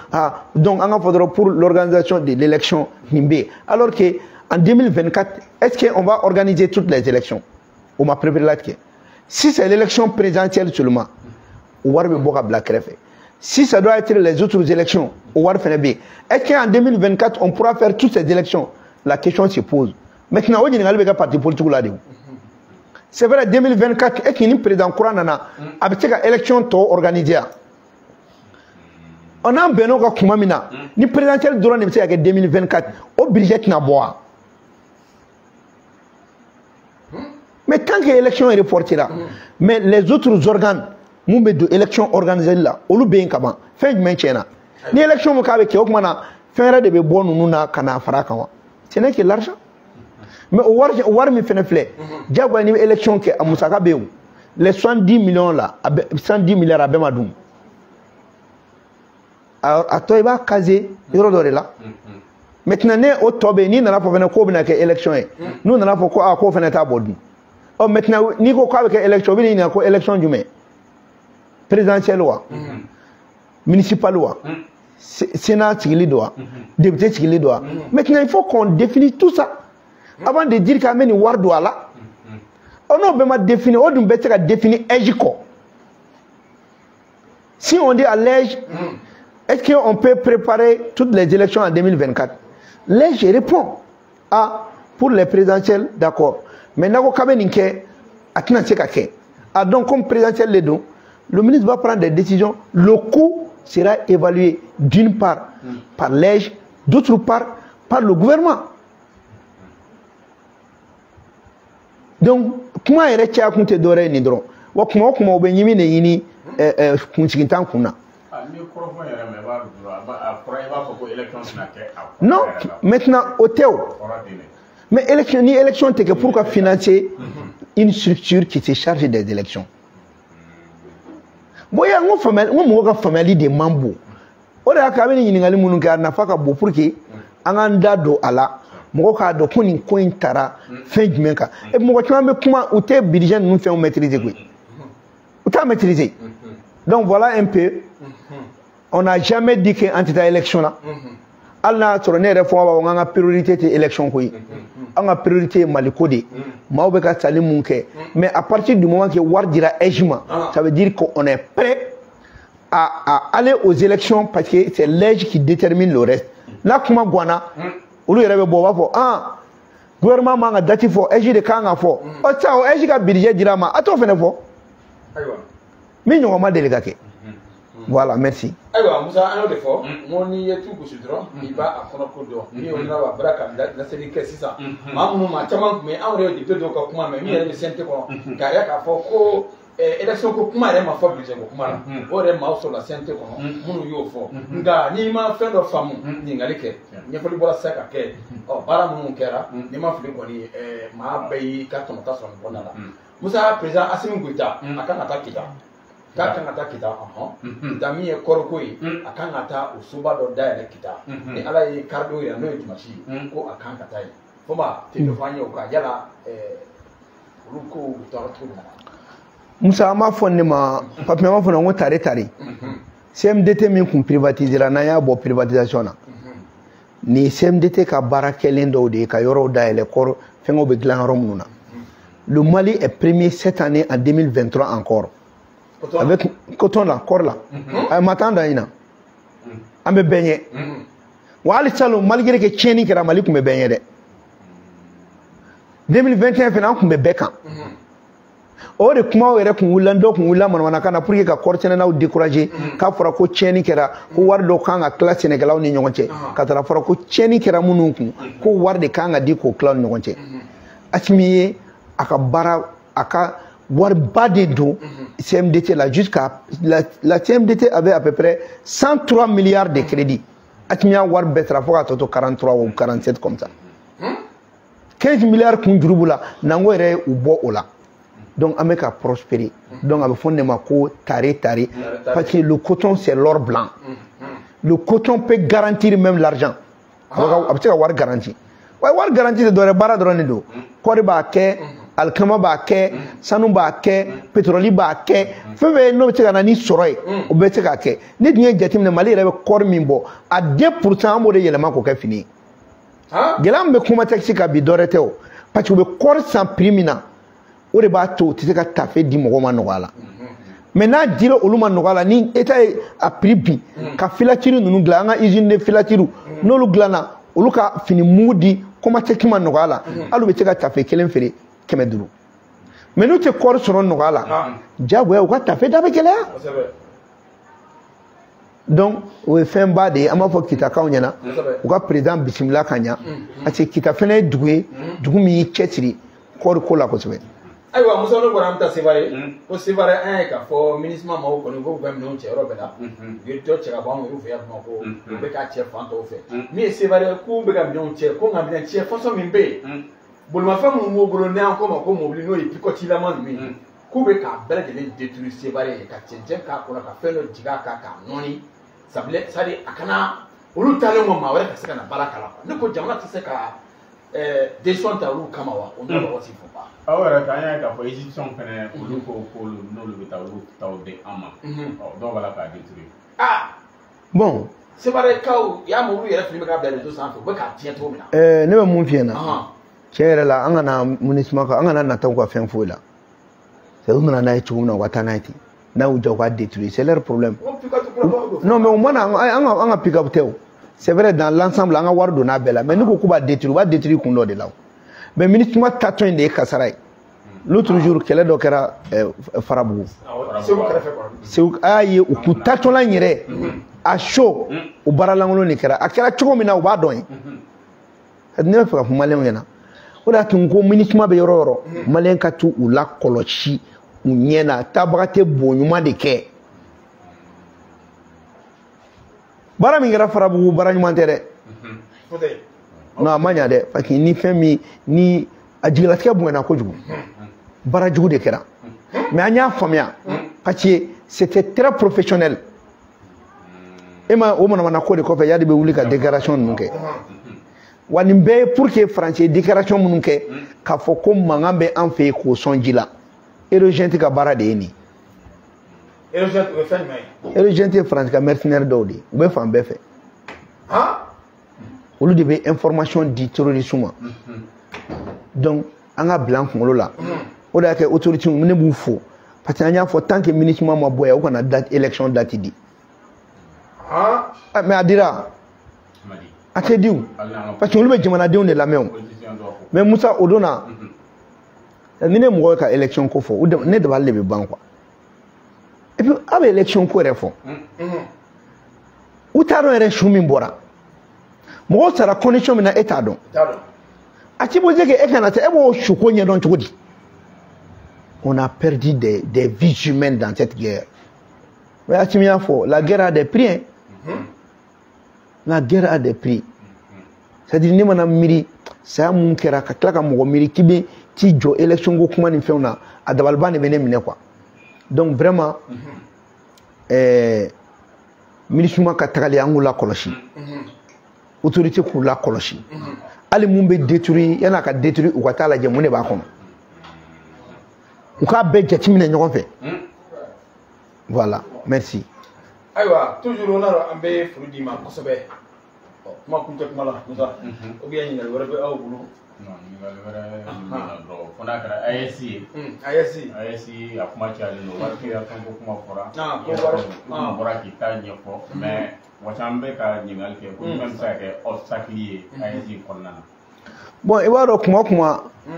donc anga faudra pour l'organisation de l'élection nimbe alors que en 2024 est-ce qu'on va organiser toutes les élections? On m'a préparé là que si c'est l'élection présidentielle seulement, on va avoir black refait. Si ça doit être les autres élections, on va faire bien. Est-ce qu'en 2024 on pourra faire toutes ces élections? La question se pose. Maintenant, on dit que parti politique là, c'est vrai 2024 et qu'il président courant nana avec une élection to organisée on a beno ka kuma mina ni présidentiel drone ne c'est 2024 au budget na bois mais tant que l'élection est reportée là mais les autres organes mon de élection organisée là olu be kama fin du maintien ni élection mo ka be ke o kuma na fin de be bonu nuna kana fara kawa ce n'est que l'argent mais au war mi fene flé jagwa ni élection ke amusaka be les 110 millions là 110 milliards abe madum a to iba kaze yoro dore là maintenant né au tobe ni na fo fene ko bina ke élection e nous na fo ko a ko fene ta bodu oh maintenant ni ko ka be ke élection bi ni ko élection jume présidentielle loi municipal loi sénat tigili doit député tigili doit maintenant il faut qu'on définisse tout ça avant de dire qu'à meni war doit là on ne peut pas définir on doit peut définir ejiko si on dit à l'EJ est-ce qu'on peut préparer toutes les élections en 2024 l'EJ répond à pour les présidentielles d'accord mais nako kabeninke atina sekake ah donc comme présidentielle les deux le ministre va prendre des décisions le coût sera évalué d'une part par l'EJ d'autre part par le gouvernement. Donc, comment est-ce que tu as doré ni dron? Wa kuma kuma obenyimi ne yini kunchikintan kuna. Non, maintenant au théo. Mais élection c'est que pourquoi financer une structure qui se charge des élections. Boya ngo family de mambo. Ora ka beni yini ngali munu ga na faka bo pour que anganda do ala moko ka do kuni ko intara fin du menka et moko tu me kuma ou te budget nous fait maîtriser quoi ou ta maîtriser donc voilà un peu on n'a jamais dit que anti élection là alla tourner réforme on a priorité de élection quoi on a priorité malikode maobe ka sali munke mais à partir du moment que war dira ejima ça veut dire qu'on est prêt à aller aux élections parce que c'est l'EJ qui détermine le reste là comment guana ulu yɛrɛ bɛ bɔ b'a fɔ gouvernement man ka date fɔ EJ de kan ka fɔ ɔ sisan o EJ ka budget dira ma a t'o fɛnɛ fɔ min ɲɔgɔn ma deli ka kɛ voilà merci. ayiwa Musa an y'o de fɔ n ko n'i ye tu gosi dɔrɔn i b'a a kɔnɔ ko dɔn n'i y'o na wa bara ka laseli kɛ sisan maa minnu ma caman tun bɛ anw yɛrɛ député dɔw ka kuma mɛ min yɛrɛ bɛ CNT kɔnɔ k'a yɛrɛ k'a fɔ ko élection ko kuma yɛrɛ ma fɔ budget ko kuma la o yɛrɛ maaw sɔrɔla CNT kɔnɔ minnu y'o fɔ nka n'i ma fɛn dɔ faamu ɲininkali kɛ ɲɛfɔli bɔra sisan ka kɛ baara minnu kɛra n'i ma fili kɔni maa bɛɛ y'i ka tɔnɔta sɔrɔ nin kɔnɔna la Musa président Assimi Goïta a kan ka taa Kita k'a kan ka taa Kita Kita min ye kɔrɔko ye a kan ka taa o soba dɔ dayɛlɛ Kita ni Ala ye kari dɔw yira n'o ye dimanche ye ko a kan ka taa yen fo ma te dɔ fɔ an ye o kan yala olu ko u tɔɔrɔ cogo min na. Musa ma fɔ ne ma papier ma fɔ ne ko tare CMDT min kun privatisera n'an y'a bɔ privatisation na ni CMDT ka baara kɛlen dɔw de ka yɔrɔw dayɛlɛ kɔrɔ fɛngɛw bɛ dilan yɔrɔ minnu na le Mali est premier cette année en 2023 encore avec coton là corps là ay matanda ina an bɛ bɛn ye wa hali salon malgré que tiɲɛni kɛra Mali kun bɛ bɛn ye dɛ 2021 fana an kun bɛ bɛɛ kan o de kuma yɛrɛ kun wulila dɔw kun wulila manamanakan na pour que ka kɔɔri sɛnɛlaw décourager k'a fɔra ko tiɲɛni kɛra ko wari dɔ kan ka tila sɛnɛkɛlaw ni ɲɔgɔn cɛ ka taara fɔra ko tiɲɛni kɛra minnu kun ko wari de kan ka di k'o tila ni ɲɔgɔn cɛ Assimi ye a ka baara a ka wariba de don CMDT la jusqu'à la CMDT avait à peu près 103 milliards de crédits Assimi y'a wari bɛɛ sara fo ka tɔ to 43 ou 47 comme ça 15 milliards kun juru b'u la nango yɛrɛ ye u bɔ o la. Donc, on a prospérer. Donc, on a fait tare. Parce que le coton, c'est l'or blanc. Le coton peut garantir même l'argent. On peut avoir garantie. Avoir garantie, c'est de la barre de l'eau. Kori ba ke, alkama ba ke, sanu ba ke, pétrole ba ke. Femme no te kana ni soroy. O be te ka ke. Ni dunya jatim ne Mali rebe kor mimbo. A 2% mo de yelema ko ke fini. Gelam be kuma taxi ka bi dorete o. Parce que be kor sans primina. O de b'a to ti se ka tafe di mɔgɔ ma nɔgɔya la mais n'a dira olu ma nɔgɔya la ni état ye a prix bi ka filatiri ninnu dilan an ka usine de filatiri n'olu dilanna olu ka fini mugu di commerce ma nɔgɔya la hali u bɛ se ka tafe kelen feere 500 mais nous te corps sur nos gars là diaboya ou quoi t'as fait d'avec elle donc o fait bas de ama fo kita ka onyana ou quoi président bismillah kanya ati kita fene dugu mi chetri corps ko la ko sebe aywa muso no bora mta sevare o sevare an ka fo ministre ma o ko ni go gam no che robe da yo to che ka ba mo fe ya ma ko be ka che fan to fe mi sevare ku be gam no che ko ngam che fo so mi be bol ma fa mo bolo ne an ko ma ko mo bli no yi ko ti la man mi ku be ka bele de détruire sevare ka chenchen ka ko ka fe no jiga ka noni sable sari akana ulu tale mo ma wala ka saka na baraka la ne ko jamana ti se ka décision ta ulu kama wa on do wasi fo ba awara ka nya ka fo egyptian fene ulu ko no lu bita ulu taw de ama do wala ka détruire bon c'est vrai kaw ya mo ulu yere film ka bele to san fo be ka tie to mina ne be mun fiena chere la an na munisma ka an na tan ko fen fo la c'est on na na chumu na wata naiti na uja kwa détruire c'est leur problème non mais au moins on a pick up teo c'est vrai dans l'ensemble on a war do na bela mais nous ko ba détruire kundo de là mais ministre ma taton de kasaray l'autre jour kele do kera farabu c'est ayi o ku taton la nyere a chaud o baralangolo ni kera akera chogo mina o ba don ne fa ko malen yana o da tun ko ministre ma be yororo malen ka tu u la kolochi unyena tabate bonyuma de ke bara mi ngara farabu bara nyuma tere non amanya de parce que ni femi ni ajila ke bonna ko jugu bara jugu de kera mais anya famia parce que c'était très professionnel ema o mona na ko de ko fe yadi be wuli ka déclaration nunke wani be pour que français déclaration nunke ka fo ko mangambe en fait ko sonjila Erogente ka bara de ni Erogente o fen mai Erogente France ka mercenaire dawdi o be fam be fe olu de be information di terrorisme donc anga blanc ngolo la o da ke autorité mu ne bu fo parce que anya fo tant que ministre ma boya o kana date élection date di mais adira ate diu parce que olu be jamana diu ne la mew mais Musa Odona ni ne mo ka élection ko fo ne de ba le be ban quoi et puis avec élection ko refo ou taro ere shumi mbora mo sara connexion na état don ati bo jege e kana te e bo shuko nye don chukudi on a perdu des vies humaines dans cette guerre mais ati mi afo la guerre a des prix la guerre a des prix c'est-à-dire ni mana miri sa mun kera ka klaka mo miri kibe ti jo élection go kuma ni feuna adabalba ne bene mine quoi donc vraiment ministre ka tagali angula koloshi autorité ku la koloshi ali mun be détruire yana ka détruire ou ka tala je mun ne ba kono ou ka be jetimine ñogon fe voilà merci aywa toujours on a ambe frudi ma ko sobe ma kunta kuma la musa o biya ni wala be aw bulu non ni wala bro fona kara ASC akuma chali no warke ya tanko kuma fora ko fora ki tanye fo mais watambe ka nyingal ke ko même ça ke obstacle ASC konna bon e waro kuma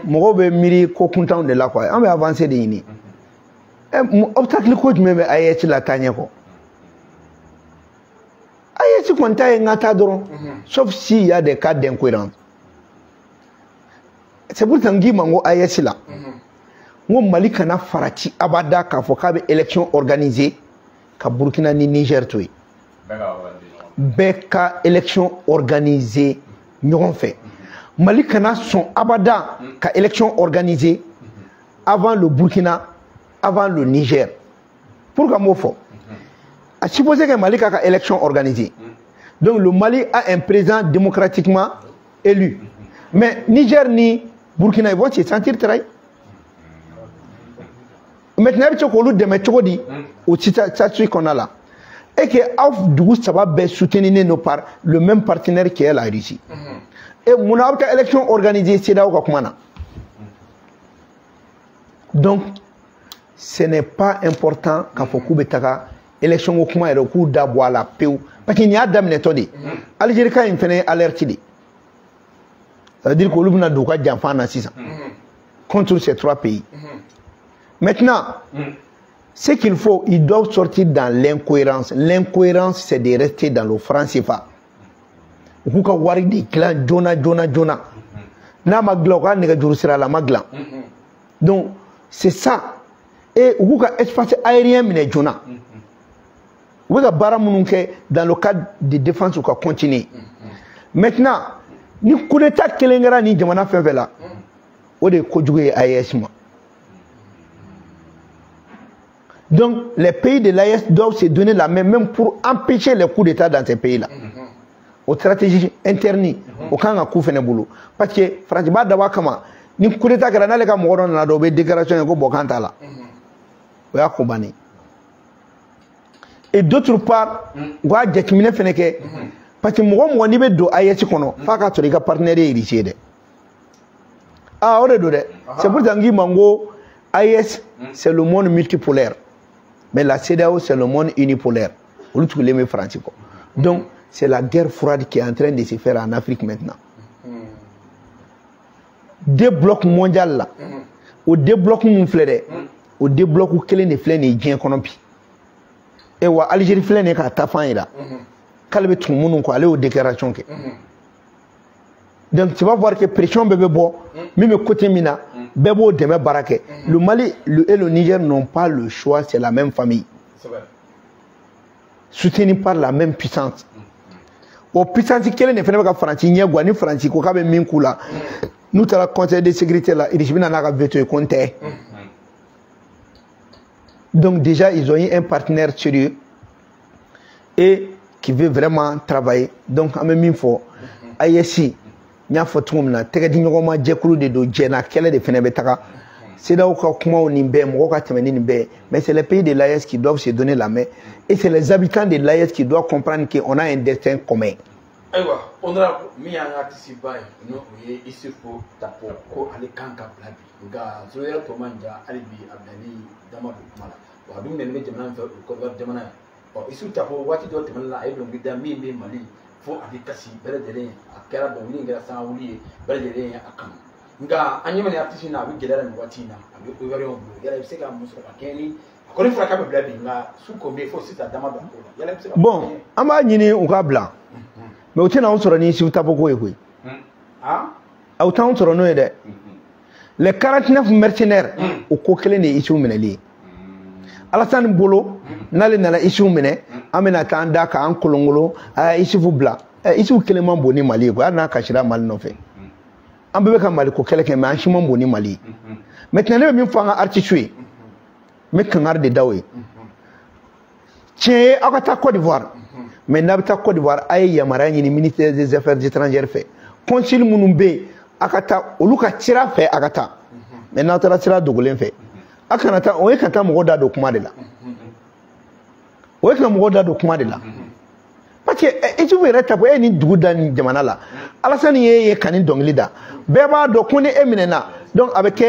mo be miri ko kuntan de la quoi on va avancer de yini obstacle ko jumbe ASC la tanye ko ASC konta ngata doron sauf si il y a des cas d'incohérence. C'est pour ça que mango ASC là. Ngo Mali kana farati abada ka fo ka be élection organisée ka Burkina ni Niger toy. Beka élection organisée ñogon fait. Mali kana son abada ka élection organisée avant le Burkina, avant le Niger. Pourquoi mo fo? A supposer que Mali ka élection organisée. Donc le Mali a un président démocratiquement élu. Mais Niger ni Burkina ils vont se sentir très. Maintenant, il faut que nous chokodi au statut qu'on a là. Et que ça va soutenir nos par le même partenaire qui est la Russie. Et mon élection organisée, c'est là où on a. Donc, ce n'est pas important qu'à Fokou Betaka, élection au Kuma et le coup d'aboie la paix. Parce qu'il y a des méthodes. Algérie, quand il fait alerter. Ça veut dire que l'on a deux d'enfants dans 6 ans. Contre ces 3 pays. Maintenant, ce qu'il faut, ils doivent sortir dans l'incohérence. L'incohérence, c'est de rester dans le franc CFA. Vous pouvez voir des clans, Jona. Na magla, on ne peut la magla. Donc, c'est ça. Et vous pouvez espace aérien, mais Jona. Vous pouvez dans le cadre de défense, vous pouvez continuer. Maintenant, ni coup d'état kelengara ni jamana fevela. Ode kodjoué AES. Donc, les pays de l'AES doivent se donner la main, même pour empêcher les coups d'État dans ces pays-là. Aux stratégies internes, au Kanga Koufeneboulou. Parce que, franchement, d'Awakama, ni coup d'État granale comme on a donné déclaration de Bokantala. Et d'autre part, on va déterminer que, parce que moi, on est de AES, pas qu'à partenaire héritier. Ah, c'est pour ça que Mango, AES, c'est le monde multipolaire. Mais la CEDEAO, c'est le monde unipolaire. Donc, c'est la guerre froide qui est en train de se faire en Afrique maintenant. Deux blocs mondiaux là, ou deux blocs mouflés, ou deux blocs où quel est flène et bien économique. Et où Algérie flène et Katafan là. Calme tout le monde aller aux déclarations. Donc tu vas voir que pression bébé bon, même côté mina, bébé demain baraque. Le Mali et le Niger n'ont pas le choix, c'est la même famille. Soutenu par la même puissance. Au puissance quelle ne fait pas France, ni Guani France, ko kabe minkula. Nous t'as le Conseil de sécurité là, il n'a pas veto compte. Donc déjà ils ont eu un partenaire sérieux et qui veut vraiment travailler. Donc en même temps, AES nya fotum na tege di nyogoma jekulu de do jena kele de fene betaka c'est là où comment on nimbe mo ka temeni nimbe mais c'est les pays de l'AES qui doivent se donner la main et c'est les habitants de l'AES qui doivent comprendre qu'on a un destin commun. Aywa honorable mi ya ngati bay no ye isipo tapo ko ale kanka blabi ga zoya to manja alibi abdani dama mala wa dum ne me jamana ko jamana o isu tapo wati do temala ay do bidda mi mali fo abikasi beredele akera do ni ngara sa wuli beredele akam nga anyemene artiste na bi gedara ni watina abi ko yore on yala bi seka muso ka keni ko ni fraka be blabi nga su ko be fo sita dama do yala bi seka bon amba nyini o ka blanc mais o tina on soro ni si tapo ko ekwe ah au temps soro no ede les 49 mercenaires o ko kele ni isu meneli Alassane Bolo nale nala isu mene amena tanda ka an kolongolo isu bla isu keleman boni Mali ko na kashira Mali no fe ambe ka Mali ko keleke me an shimon boni Mali maintenant me fanga artichue me kangar de dawe tiens akata Côte d'Ivoire mais nabta Côte d'Ivoire ay yamara ni ministère des affaires étrangères fait consul munumbe akata oluka tira fait akata maintenant tara tira dogolen fait akanata on ekata mogoda do kuma de la o ekata mogoda do kuma de la parce que et tu verrais tapo ni duguda ni jamana la Alassane ye kanin dongli da beba do kuni eminena donc avec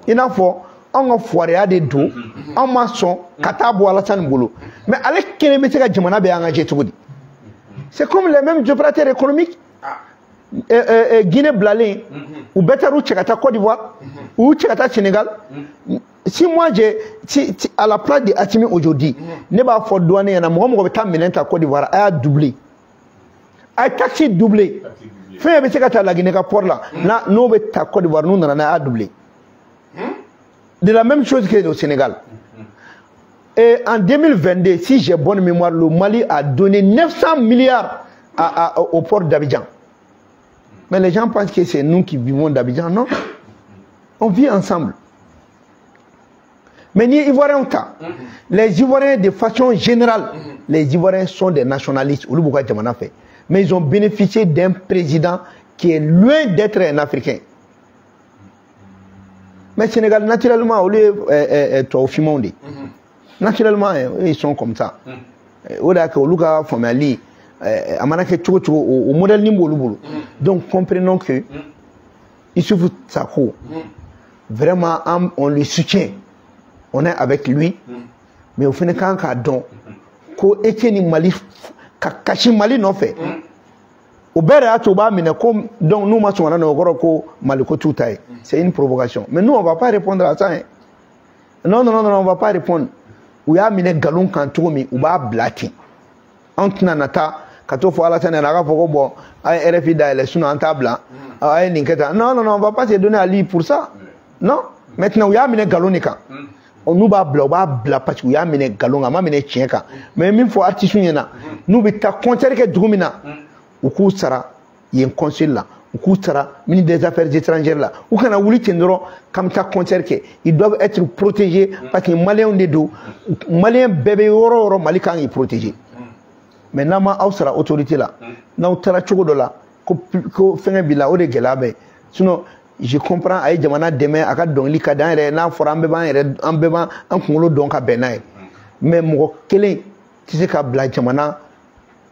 ina fo on foire de do on maçon katabo Alassane Bolo mais avec kene me ka jamana be engagé tout c'est comme les mêmes opérateurs économiques Guinée Blalin ou Betarou Tchekata Côte d'Ivoire ou Tchekata Sénégal. Si moi j'ai à la place de Atimi aujourd'hui, ne pas faut douaner na moi mo ta menenta Côte d'Ivoire a doublé. A taxi doublé. Fait be Tchekata la Guinée ka port là, na no be ta Côte d'Ivoire nous na a doublé. De la même chose que au Sénégal. Et en 2022, si j'ai bonne mémoire, le Mali a donné 900 milliards au port d'Abidjan. Mais les gens pensent que c'est nous qui vivons d'Abidjan. Non. On vit ensemble. Mais les Ivoiriens, les Ivoiriens de façon générale, les Ivoiriens sont des nationalistes. Mais ils ont bénéficié d'un président qui est loin d'être un Africain. Mais Sénégal, naturellement, naturellement, ils sont comme ça. Au modèle Nimbo. Donc comprenons que Issoufou Sako, vraiment on le soutient, on est avec lui, mais au final quand ko Etienne Mali Kachi Mali non fait. Au Bera Toba comme donc nous ko Maliko Toutaï, c'est une provocation. Mais nous on va pas répondre à ça. Non, non, non, non, on va pas répondre. Ou y'a mine galon kan cogo min u b'a bila ten an tɛna nata ka to fɔ Alassane na a k'a fɔ ko bon a ye RFI dayɛlɛ sinon an t'a bila a ye nin kɛ tan non non non on va pas se donner à lui pour ça non maintenant u y'a minɛ galon de kan n'u b'a bila u b'a bila parce que u y'a minɛ galon kan a ma minɛ tiɲɛ kan mais min fɔ artiste ɲɛna n'u bɛ taa concert kɛ dugu min na u k'u sara yen consul la u k'u sara ministre des affaires étrangères la u kana wuli ten dɔrɔn k'an bɛ taa concert kɛ ils doivent être protégés parce que maliyɛnw de don maliyɛn bɛɛ bɛ yɔrɔ o yɔrɔ Mali kan k'i protéger mais n'an ma aw sara autorité la n'aw taara cogo dɔ la ko fɛngɛ b'i la o de gɛlɛya bɛ sinon je comprends a ye jamana dɛmɛ a ka dɔnkili ka di an yɛrɛ n'a fɔra an bɛɛ b'an kunkolo dɔn ka bɛn n'a ye mais mɔgɔ kelen tɛ se ka bila jamana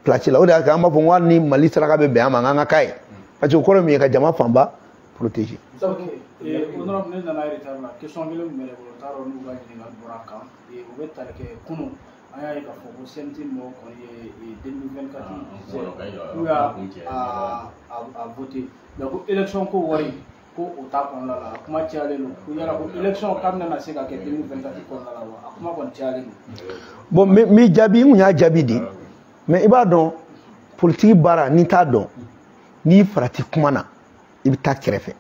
place la o de y'a kɛ an b'a fɔ ko hali ni Mali saraka bɛ bɛn an ma an ka k'a ye parce que o kɔrɔ min ye ka jama fanba protéger. honorable ne nana retard la question kelen min bɛ ne bolo t'a dɔn n'u ka ɲininkali bɔra a kan o bɛ tali kɛ kunun an y'a ye k'a fɔ ko CNT mɔgɔw kɔni ye 2024 n'u y'a voté mais ko élection ko wari ko o t'a kɔnɔna la a kuma cayalen don ko yala ko élection k'a bɛna se ka kɛ 2024 kɔnɔna la wa a kuma kɔni cayalen don. bon mi jaabi n kun y'a jaabi di mais i b'a dɔn politique baara n'i t'a dɔn n'i farati kuma na i bɛ taa kɛrɛfɛ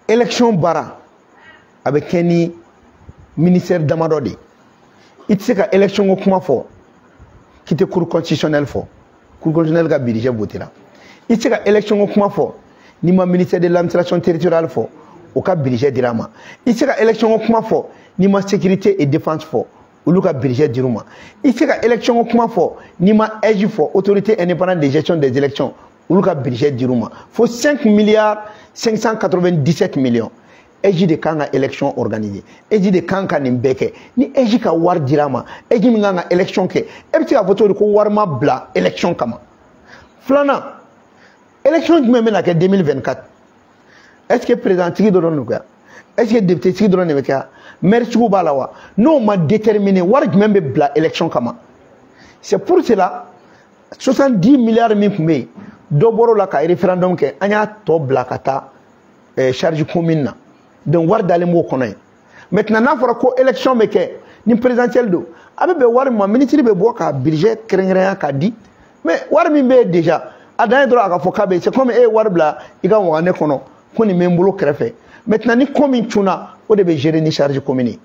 élection baara a bɛ kɛ ni ministère damadɔ de i tɛ se ka élection ko kuma fɔ k'i tɛ cour constitutionnel fɔ cour constitutionnel ka budget votera i tɛ se ka élection ko kuma fɔ n'i ma ministère de l'administration territoriale fɔ o ka budget dira ma i tɛ se ka élection ko kuma fɔ n'i ma sécurité et défense fɔ olu ka budget dir'u ma i tɛ se ka élection ko kuma fɔ n'i ma EJ fɔ autorité indépendante de gestion des élections olu ka budget dir'u ma fo 5 milliards 597 millions EJ de kan ka élection organiser EJ de kan ka nin bɛɛ kɛ ni EJ ka wari dira ma EJ min kan ka élection kɛ e bɛ se k'a fɔ cogo di ko wari ma bila élection kama filanan élection jumɛn bɛ na kɛ 2024 est ce que président tigi dɔrɔn de bɛ kɛ est ce que député tigi dɔrɔn de bɛ kɛ maire tigiw b'a la wa n'o ma déterminer wari jumɛn bɛ bila élection kama c'est pour cela 70 milliards min tun bɛ yen dɔ bɔr'o la ka référendum kɛ an y'a tɔ bila ka taa charge commune na donc wari dalen b'o kɔnɔ yen maintenant n'a fɔra ko élection bɛ kɛ ni présidentielle don a bɛ bɛn wari ma ministre bɛ bɔ ka budget kɛrɛnkɛrɛnya k'a di mais wari min bɛ yen déjà a dan ye dɔrɔn a ka fɔ k'a bɛ yen c'est comme e ye wari bila i ka wagane kɔnɔ ko nin bɛ n bolo kɛrɛfɛ maintenant ni ko min cunna o de bɛ gérer ni charge commune ye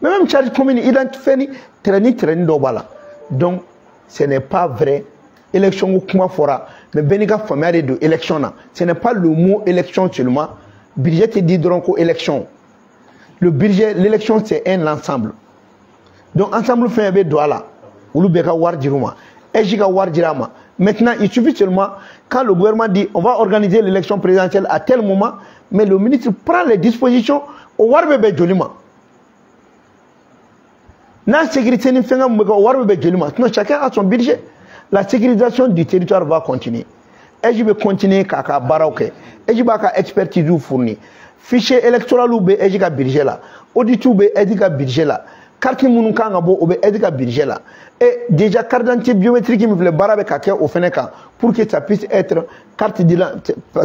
mais même charge commune i dan fɛn ni terrain dɔw b'a la donc ce n'est pas vrai. Élection ou kuma fora mais bɛɛ n'i ka faamuya de don élection na ce n'est pas le mot élection seulement budget te dit dɔrɔn ko élection le budget l'élection c'est un ensemble donc ensemble fɛn bɛ don a la olu bɛɛ ka wari dir'u ma EJ ka wari dir'a ma maintenant il suffit seulement quand le gouvernement dit on va organiser l'élection présidentielle à tel moment mais le ministre prend les dispositions o wari bɛ bɛn joli ma n'a sécurité ni fɛn ka mun bɛ kɛ o wari bɛ bɛn joli ma sinon chacun a son budget. La sécurisation du territoire va continuer. EJ va continuer à faire baroque. EJ va faire expertise fournir. Fichier électoral ou EJ ka budget là. Audit ou EJ ka budget là. Carte munu kanga bo ou EJ ka budget là. Et déjà carte d'identité biométrique me veut barabe ka au Feneka pour que ça puisse être carte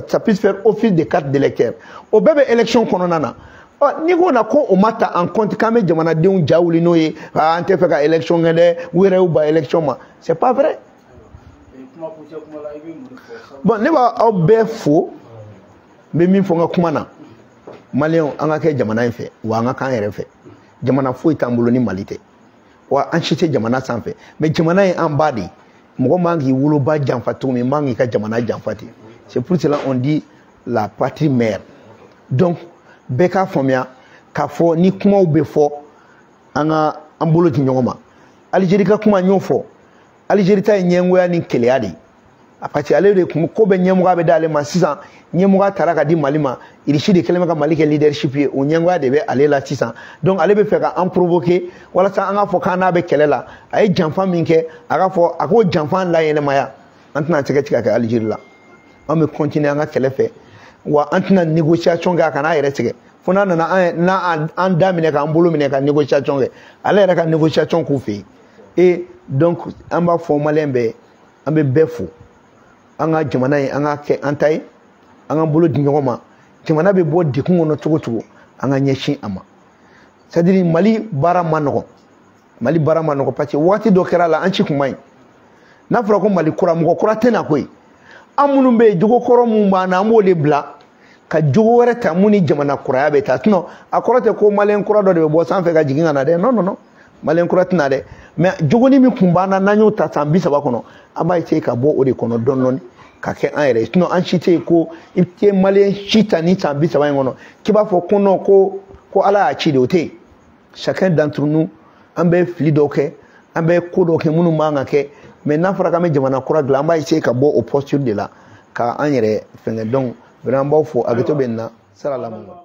ça puisse faire office de carte d'électeur. Au bébé élection kononana. Ni ko na ko o mata en compte quand même jamana denw jawuli no ye an tɛ fɛ ka élection kɛ dɛ u yɛrɛ y'u ba élection ma c'est pas vrai. Bon ne b'a aw bɛɛ fo n bɛ min fɔ n ka kuma na maliyɛnw an ka kɛ jamana in fɛ wa an ka k'an yɛrɛ fɛ jamana foyi t'an bolo ni Mali tɛ wa an si tɛ jamana sanfɛ mais jamana in an ba de mɔgɔ man k'i woloba janfa cogo min man k'i ka jamana janfa ten c'est pour cela on dit la patrie mère donc bɛɛ k'a faamuya k'a fɔ ni kumaw bɛ fɔ an bolo di ɲɔgɔn ma Algérie ka kuma n y'o fɔ Algérie ta ye ɲɛngoya ni keleya de parce que ale de ko bɛ ɲɛmɔgɔya bɛ d'ale ma sisan ɲɛmɔgɔya taara ka di Mali ma Irisi de kɛlen bɛ ka Mali kɛ leadership ye o ɲɛmɔgɔya de bɛ ale la sisan donc ale bɛ fɛ ka an provoquer walasa an k'a fɔ k'an n'a bɛ kɛlɛ la a ye janfa min kɛ a k'a fɔ a k'o janfa layɛlɛmaya an tɛna sɛgɛ tigɛ ka kɛ Algérie la an bɛ continuer an ka kɛlɛ fɛ wa an tɛna négociation kɛ a kana a yɛrɛ sɛgɛ fo n'a nana an da minɛ k'an bolo minɛ ka négociation kɛ ale yɛrɛ ka négociation k'u fɛ yen et donc an b'a fɔ maliyɛn bɛɛ an bɛ bɛɛ fo an ka jamana in an ka kɛ an ta ye an ka bolo di ɲɔgɔn ma jamana bɛ bɔ dekun kɔnɔ cogo o cogo an ka ɲɛsin a ma c'est à dire Mali baara ma nɔgɔn parce que waati dɔ kɛra la an ci kun man ɲi n'a fɔra ko Mali kura mɔgɔ kura tɛ na koyi an minnu bɛ yen jogo kɔrɔ mun b'an na an b'o de bila ka jogo wɛrɛ ta mun ni jamana kuraya bɛ taa sinon a kɔrɔ tɛ ko maliyɛn kura dɔ de bɛ bɔ sanfɛ ka jigin ka na dɛ non maliyɛn kura tɛna dɛ mais jogoni min kun b'an na n'an y'o ta san 30 kɔnɔ an b'a essayer ka bɔ o de kɔnɔ dɔɔni ka kɛ an yɛrɛ sinon an si tɛ yen ko i tɛ maliyɛn si ta ni san 30 in kɔnɔ k'i b'a fɔ ko non ko ala y'a ci de o tɛ yen chacun d'entre nous an bɛ fili dɔw kɛ an bɛ ko dɔw kɛ minnu man ka kɛ mais n'a fɔra k'an bɛ jamana kura dilan an b'a essayer ka bɔ o posture de la ka an yɛrɛ fɛngɛ donc vraiment an b'aw fo hakɛto bɛ nin na salamu